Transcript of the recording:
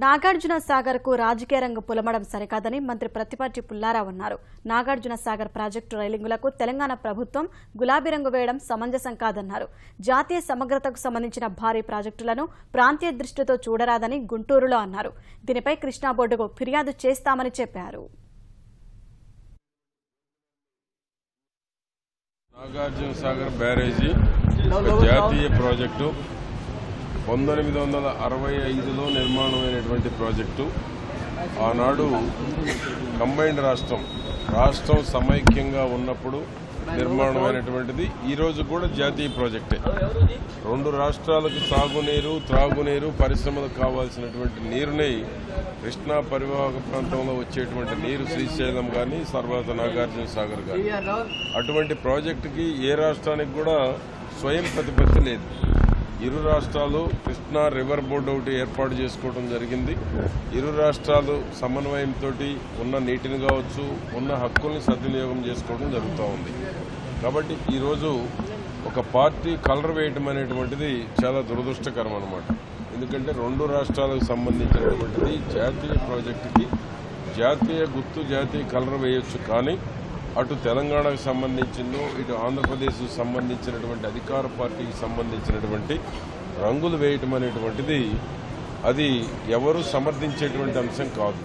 నాగార్జున సాగర్ కు రాజకీయ రంగం పులమడం సరికాదని మంత్రి ప్రతిపాటి పుల్లారావు అన్నారు. నాగార్జున సాగర్ ప్రాజెక్టు రైలింగులకు తెలంగాణ ప్రభుత్వం గులాబీ రంగు వేయడం సమంజసం కాదన్నారు. జాతీయ సమగ్రతకు సంబంధించిన భారీ ప్రాజెక్టులను ప్రాంతీయ దృష్టితో చూడరాదని గుంటూరులో అన్నారు. దీనిపై కృష్ణా బోర్డుకు ఫిర్యాదు చేస్తామని చెప్పారు. నాగార్జున సాగర్ బ్యారేజీ జాతీయ ప్రాజెక్టు 1965లో నిర్మాణమైనటువంటి ప్రాజెక్టు. ఆనాడు కంబైన్డ్ రాష్ట్రం సమైక్యంగా ఉన్నప్పుడు నిర్మాణమైనటువంటిది. ఈరోజు కూడా జాతీయ ప్రాజెక్టే. రెండు రాష్ట్రాలకు సాగునీరు, త్రాగునీరు, పరిశ్రమలకు కావాల్సినటువంటి నీరుని కృష్ణా పరివాహక ప్రాంతంలో వచ్చేటువంటి నీరు శ్రీశైలం కానీ తర్వాత నాగార్జున సాగర్ కానీ అటువంటి ప్రాజెక్టుకి ఏ రాష్ట్రానికి కూడా స్వయం ప్రతిపత్తి లేదు. ఇరు రాష్ట్రాలు కృష్ణా రివర్ బోర్డు ఒకటి ఏర్పాటు చేసుకోవడం జరిగింది. ఇరు రాష్ట్రాలు సమన్వయంతో ఉన్న నీటిని కావచ్చు, ఉన్న హక్కుల్ని సద్వినియోగం చేసుకోవడం జరుగుతూ ఉంది. కాబట్టి ఈరోజు ఒక పార్టీ కలర్ వేయటం అనేటువంటిది చాలా దురదృష్టకరం అన్నమాట. ఎందుకంటే రెండు రాష్ట్రాలకు సంబంధించినటువంటిది జాతీయ ప్రాజెక్టుకి జాతీయ గుర్తు, జాతీయ కలర్ వేయొచ్చు. కానీ అటు తెలంగాణకు సంబంధించిందో ఇటు ఆంధ్రప్రదేశ్కు సంబంధించినటువంటి అధికార పార్టీకి సంబంధించినటువంటి రంగులు వేయటం అనేటువంటిది అది ఎవరు సమర్థించేటువంటి అంశం కాదు.